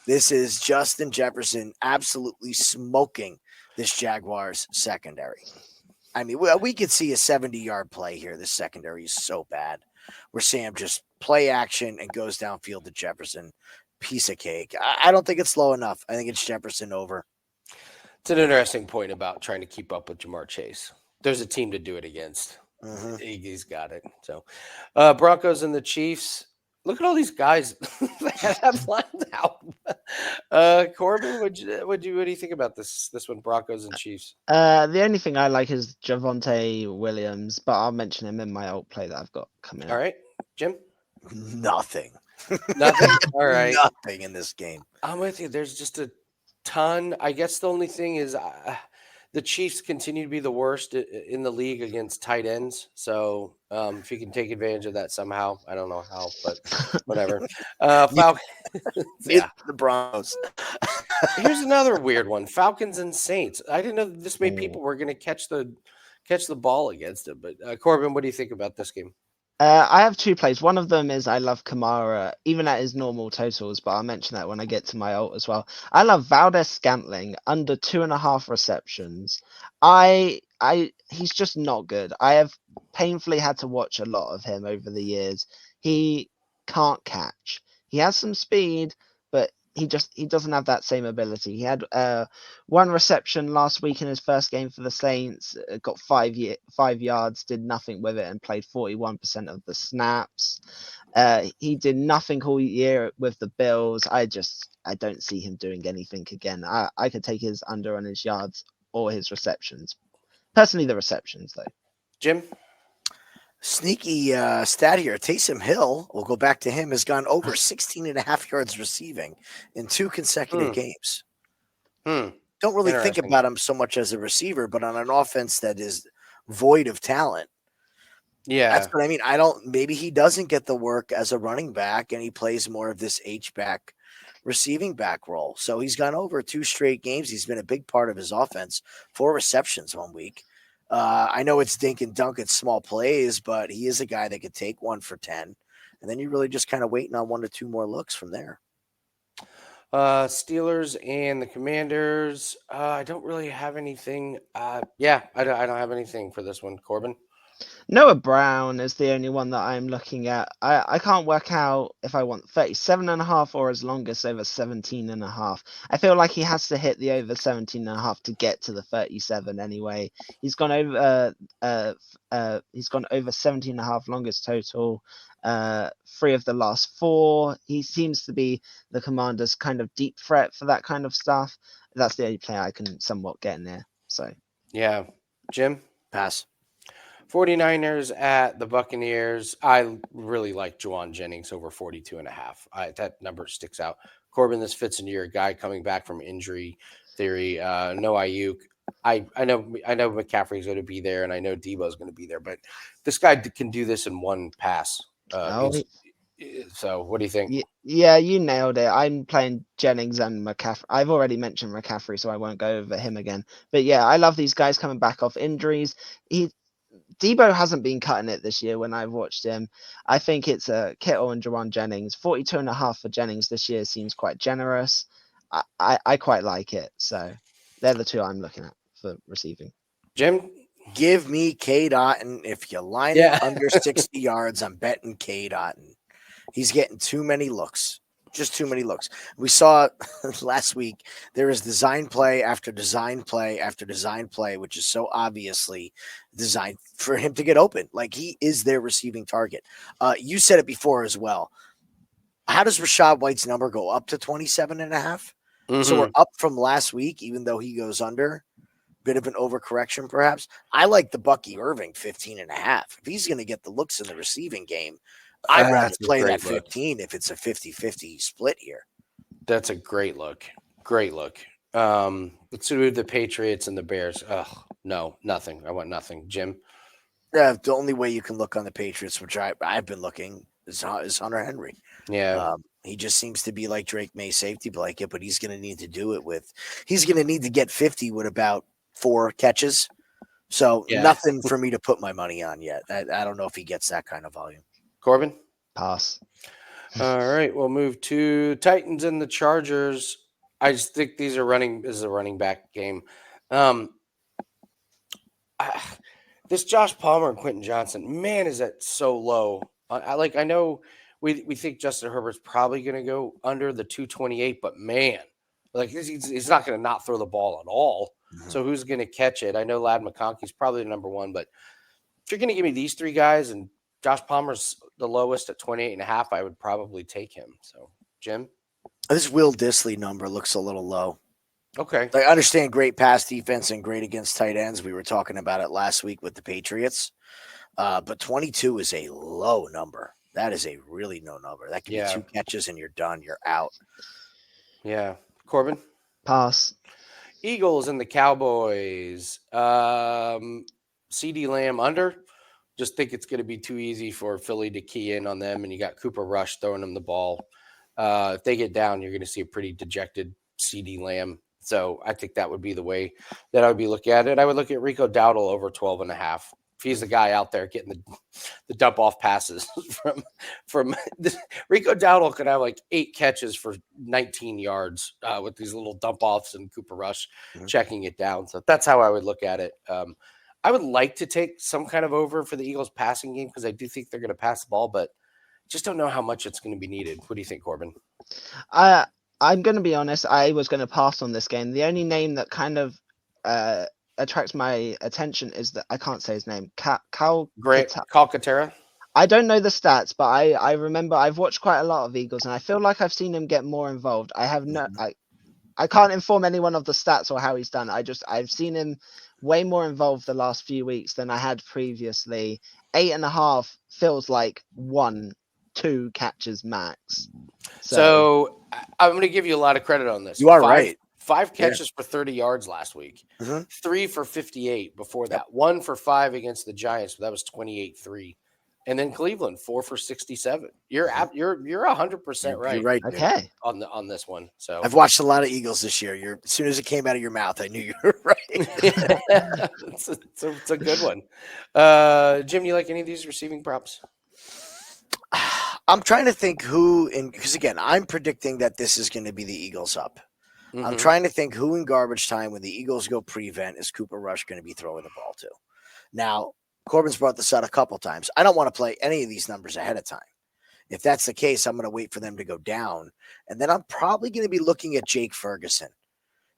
This is Justin Jefferson absolutely smoking this Jaguars secondary. I mean, we could see a 70-yard play here. This secondary is so bad. Where Sam just play action and goes downfield to Jefferson. Piece of cake. I don't think it's low enough. I think it's Jefferson over. It's an interesting point about trying to keep up with Jamar Chase. There's a team to do it against. Mm-hmm. He's got it. So, Broncos and the Chiefs. Look at all these guys that have lined out. Corbin, what do you think about this one, Broncos and Chiefs? The only thing I like is Javonte Williams, but I'll mention him in my old play that I've got coming up. All right, Jim? Nothing. All right. Nothing in this game. I'm with you. There's just a ton. I guess the only thing is the Chiefs continue to be the worst in the league against tight ends. So if you can take advantage of that somehow, I don't know how, but whatever. Falcons. Yeah, the Broncos. Here's another weird one: Falcons and Saints. I didn't know this many people were going to catch the ball against them. But Corbin, what do you think about this game? I have two plays. One of them is I love Kamara, even at his normal totals, but I'll mention that when I get to my ult as well. I love Valdez Scantling under 2.5 receptions. He's just not good. I have painfully had to watch a lot of him over the years. He can't catch. He has some speed, but he doesn't have that same ability. He had one reception last week in his first game for the Saints, got 5 yards, did nothing with it, and played 41% of the snaps. He did nothing all year with the Bills. I don't see him doing anything again. I could take his under on his yards or his receptions. Personally, the receptions though. Jim? Sneaky stat here. Taysom Hill, we'll go back to him, has gone over 16 and a half yards receiving in 2 consecutive games. Don't really think about him so much as a receiver, but on an offense that is void of talent. Yeah. That's what I mean. Maybe he doesn't get the work as a running back and he plays more of this H-back receiving back role. So he's gone over 2 straight games. He's been a big part of his offense. 4 receptions 1 week. I know it's dink and dunk at small plays, but he is a guy that could take 1 for 10. And then you're really just kind of waiting on 1 to 2 more looks from there. Steelers and the Commanders. I don't really have anything. I don't have anything for this one. Corbin? Noah Brown is the only one that I'm looking at. I can't work out if I want 37.5 or as longest over 17.5. I feel like he has to hit the over 17.5 to get to the 37 anyway. He's gone over 17.5 longest total. 3 of the last 4. He seems to be the Commanders' kind of deep threat for that kind of stuff. That's the only player I can somewhat get in there. So yeah. Jim? Pass. 49ers at the Buccaneers. I really like Juwan Jennings over 42.5. That number sticks out. Corbin, this fits into your guy coming back from injury theory. No Ayuk. I know McCaffrey's going to be there, and I know Debo's going to be there, but this guy can do this in 1 pass. So what do you think? Yeah, you nailed it. I'm playing Jennings and McCaffrey. I've already mentioned McCaffrey, so I won't go over him again. But yeah, I love these guys coming back off injuries. Debo hasn't been cutting it this year when I've watched him. I think it's a Kittle and Juwan Jennings. 42.5 for Jennings this year seems quite generous. I quite like it. So they're the 2 I'm looking at for receiving. Jim? Give me K. Dotton. If you line it under 60 yards, I'm betting K. Dotton. He's getting too many looks. Just too many looks. We saw last week there is design play after design play after design play, which is so obviously designed for him to get open. Like he is their receiving target. You said it before as well. How does Rachaad White's number go up to 27.5? Mm-hmm. So we're up from last week, even though he goes under. Bit of an overcorrection, perhaps. I like the Bucky Irving 15.5. If he's going to get the looks in the receiving game, I'd rather play that 15 if it's a 50-50 split here. That's a great look. Great look. Let's do the Patriots and the Bears. No, nothing. I want nothing. Jim? Yeah, the only way you can look on the Patriots, which I've been looking, is Hunter Henry. Yeah. He just seems to be like Drake May safety blanket, but he's going to need to do it with – he's going to need to get 50 with about 4 catches. So nothing for me to put my money on yet. I don't know if he gets that kind of volume. Corbin? Pass. All right, we'll move to Titans and the Chargers. I just think this is a running back game. This Josh Palmer and Quentin Johnson, man, is that so low. I know we think Justin Herbert's probably going to go under the 228, but man, like he's not going to not throw the ball at all. Mm-hmm. So who's going to catch it? I know Ladd McConkey's probably the number 1, but if you're going to give me these 3 guys and Josh Palmer's the lowest at 28.5, I would probably take him. So, Jim? This Will Dissly number looks a little low. Okay. I understand great pass defense and great against tight ends. We were talking about it last week with the Patriots. But 22 is a low number. That is a really low number. That can be 2 catches and you're done. You're out. Yeah. Corbin? Pass. Eagles and the Cowboys. CeeDee Lamb under. Just think it's going to be too easy for Philly to key in on them, and you got Cooper Rush throwing them the ball. If they get down, you're going to see a pretty dejected CeeDee Lamb. So I think that would be the way that I would be looking at it. I would look at Rico Dowdle over 12.5. he's the guy out there getting the dump off passes from Rico Dowdle could have like 8 catches for 19 yards with these little dump offs and Cooper Rush checking it down. So that's how I would look at it. I would like to take some kind of over for the Eagles passing game because I do think they're going to pass the ball, but just don't know how much it's going to be needed. What do you think, Corbin? I'm going to be honest. I was going to pass on this game. The only name that kind of attracts my attention is that I can't say his name. Calcaterra. I don't know the stats, but I remember I've watched quite a lot of Eagles, and I feel like I've seen him get more involved. I can't inform anyone of the stats or how he's done. I've seen him way more involved the last few weeks than I had previously. 8.5 feels like 1-2 catches max. So I'm going to give you a lot of credit on this. You are right. 5 catches for 30 yards last week. 3 for 58 before that. 1 for 5 against the Giants, but that was 28-3. And then Cleveland 4 for 67. You're 100% right. You're right. Okay. On this one. So I've watched a lot of Eagles this year. As soon as it came out of your mouth, I knew you were right. it's a good one. Jim, you like any of these receiving props? I'm trying to think because again, I'm predicting that this is going to be the Eagles up. I'm trying to think who in garbage time when the Eagles go prevent is Cooper Rush going to be throwing the ball to. Now, Corbin's brought this out a couple times. I don't want to play any of these numbers ahead of time. If that's the case, I'm going to wait for them to go down. And then I'm probably going to be looking at Jake Ferguson.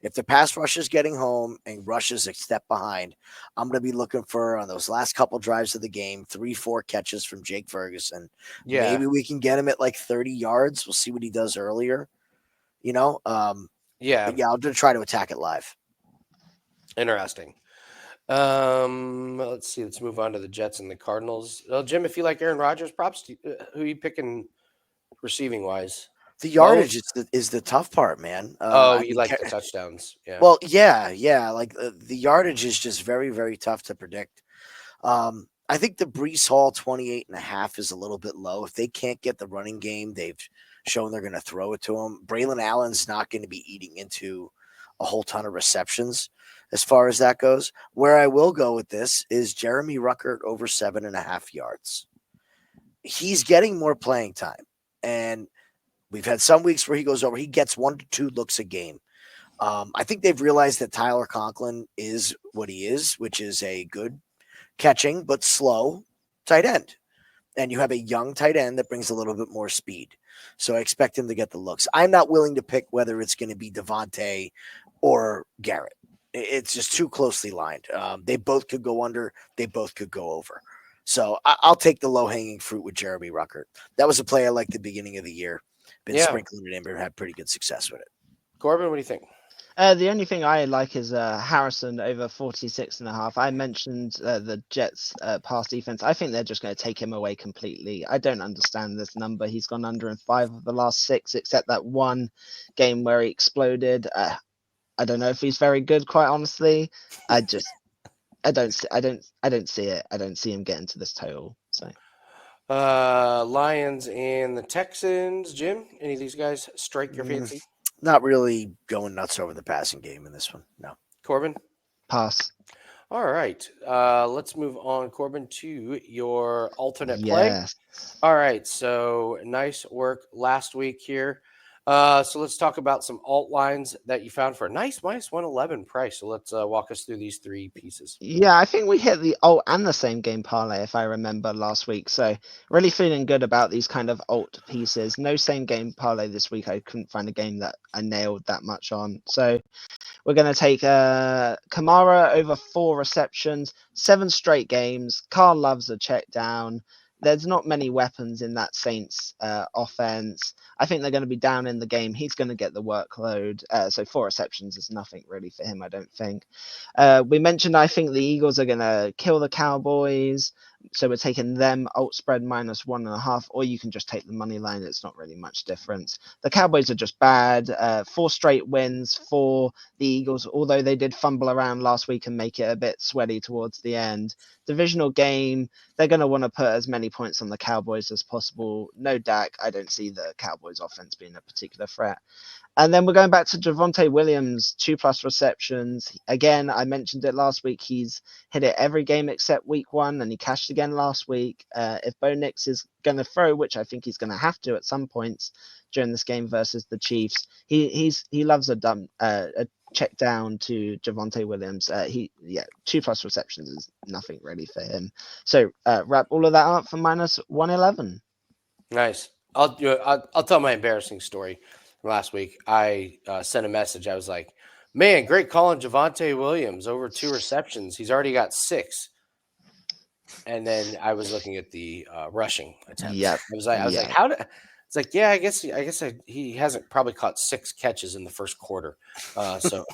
If the pass rush is getting home and Rush is a step behind, I'm going to be looking for, on those last couple drives of the game, 3-4 catches from Jake Ferguson. Yeah. Maybe we can get him at like 30 yards. We'll see what he does earlier. Yeah, I'll try to attack it live. Interesting. Let's see. Let's move on to the Jets and the Cardinals. Well, Jim, if you like Aaron Rodgers props, who are you picking receiving wise? The yardage is the tough part, man. You like the touchdowns? Yeah. Well, yeah. Like the yardage is just very, very tough to predict. I think the Breece Hall 28.5 is a little bit low. If they can't get the running game, they've shown they're going to throw it to him. Braylon Allen's not going to be eating into a whole ton of receptions as far as that goes. Where I will go with this is Jeremy Ruckert over 7.5 yards. He's getting more playing time, and we've had some weeks where he goes over. He gets 1 to 2 looks a game. I think they've realized that Tyler Conklin is what he is, which is a good catching but slow tight end. And you have a young tight end that brings a little bit more speed. So I expect him to get the looks. I'm not willing to pick whether it's going to be Devontae or Garrett. It's just too closely lined. They both could go under. They both could go over. So I'll take the low-hanging fruit with Jeremy Ruckert. That was a play I liked at the beginning of the year. Been sprinkling it in, but had pretty good success with it. Corbin, what do you think? The only thing I like is Harrison over 46.5. I mentioned the Jets pass defense. I think they're just going to take him away completely. I don't understand this number. He's gone under in 5 of the last 6, except that one game where he exploded. I don't know if he's very good, quite honestly. I don't see it. I don't see him getting to this total. So. Lions and the Texans. Jim, any of these guys strike your fancy? Not really going nuts over the passing game in this one. No. Corbin? Pass. All right. Let's move on, Corbin, to your alternate play. All right. So nice work last week here. So let's talk about some alt lines that you found for a nice -111 price. So let's walk us through these 3 pieces. Yeah, I think we hit the alt and the same game parlay, if I remember last week. So really feeling good about these kind of alt pieces. No same game parlay this week. I couldn't find a game that I nailed that much on. So we're going to take Kamara over 4 receptions, 7 straight games. Carl loves a check down. There's not many weapons in that Saints offense. I think they're going to be down in the game. He's going to get the workload. So 4 receptions is nothing really for him, I don't think. We mentioned, I think the Eagles are going to kill the Cowboys. So we're taking them alt spread -1.5, or you can just take the money line. It's not really much difference. The Cowboys are just bad. 4 straight wins for the Eagles, although they did fumble around last week and make it a bit sweaty towards the end. Divisional game, they're going to want to put as many points on the Cowboys as possible. No Dak. I don't see the Cowboys offense being a particular threat. And then we're going back to Javonte Williams, 2+ receptions. Again, I mentioned it last week. He's hit it every game except week 1, and he cashed again last week. If Bo Nix is going to throw, which I think he's going to have to at some points during this game versus the Chiefs, he loves a check down to Javonte Williams. 2+ receptions is nothing really for him. So wrap all of that up for -111. Nice. I'll tell my embarrassing story from last week. I sent a message. I was like, "Man, great call on Javonte Williams over 2 receptions. He's already got 6." And then I was looking at the rushing attempts. Yep. I was like, how did? It's like, yeah, I guess he hasn't probably caught 6 catches in the first quarter. So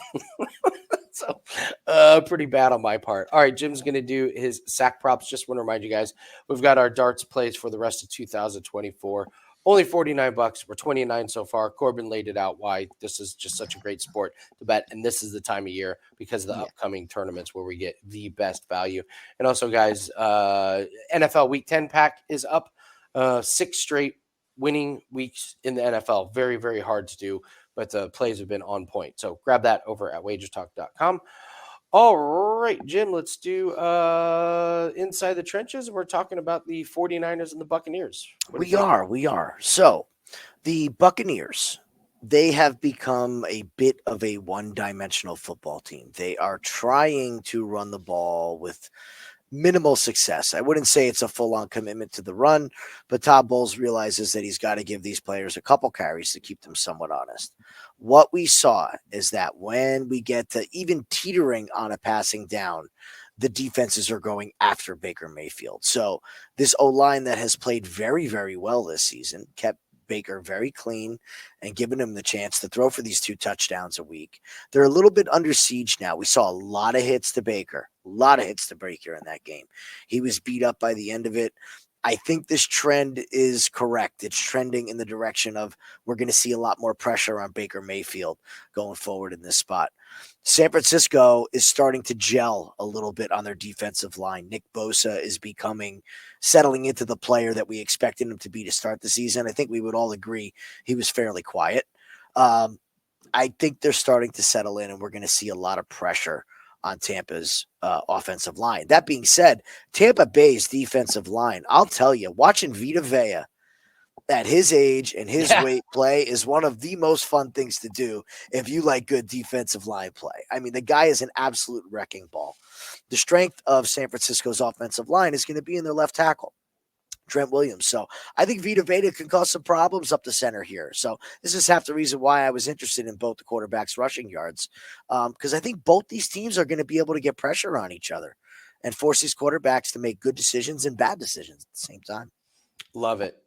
pretty bad on my part. All right, Jim's going to do his sack props. Just want to remind you guys, we've got our darts plays for the rest of 2024. Only $49. We're 29 so far. Corbin laid it out why this is just such a great sport to bet. And this is the time of year because of the upcoming tournaments where we get the best value. And also, guys, NFL Week 10 pack is up. 6 straight winning weeks in the NFL. Very, very hard to do, but the plays have been on point. So grab that over at wagerstalk.com. All right, Jim, let's do Inside the Trenches. We're talking about the 49ers and the Buccaneers. We are. So the Buccaneers, they have become a bit of a one-dimensional football team. They are trying to run the ball with minimal success. I wouldn't say it's a full-on commitment to the run, but Todd Bowles realizes that he's got to give these players a couple carries to keep them somewhat honest. What we saw is that when we get to even teetering on a passing down, the defenses are going after Baker Mayfield. So this O-line that has played very, very well this season kept Baker very clean and giving him the chance to throw for these 2 touchdowns a week. They're a little bit under siege now. We saw a lot of hits to Baker, in that game. He was beat up by the end of it. I think this trend is correct. It's trending in the direction of we're going to see a lot more pressure on Baker Mayfield going forward in this spot. San Francisco is starting to gel a little bit on their defensive line. Nick Bosa is settling into the player that we expected him to be to start the season. I think we would all agree he was fairly quiet. I think they're starting to settle in, and we're going to see a lot of pressure on Tampa's offensive line. That being said, Tampa Bay's defensive line, I'll tell you, watching Vita Vea at his age and his weight play is one of the most fun things to do if you like good defensive line play. I mean, the guy is an absolute wrecking ball. The strength of San Francisco's offensive line is going to be in their left tackle, Trent Williams. So I think Vita Vea can cause some problems up the center here. So this is half the reason why I was interested in both the quarterbacks' rushing yards, because I think both these teams are going to be able to get pressure on each other and force these quarterbacks to make good decisions and bad decisions at the same time. Love it.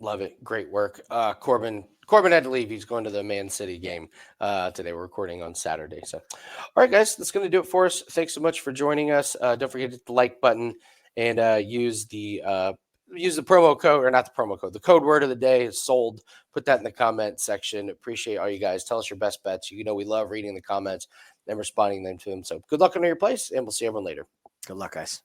Great work. Corbin had to leave. He's going to the Man City game today. We're recording on Saturday. So, all right, guys, that's going to do it for us. Thanks so much for joining us. Don't forget to hit the like button and use the promo code, or not the promo code. The code word of the day is sold. Put that in the comment section. Appreciate all you guys. Tell us your best bets. You know we love reading the comments and responding to them. So good luck on your place, and we'll see everyone later. Good luck, guys.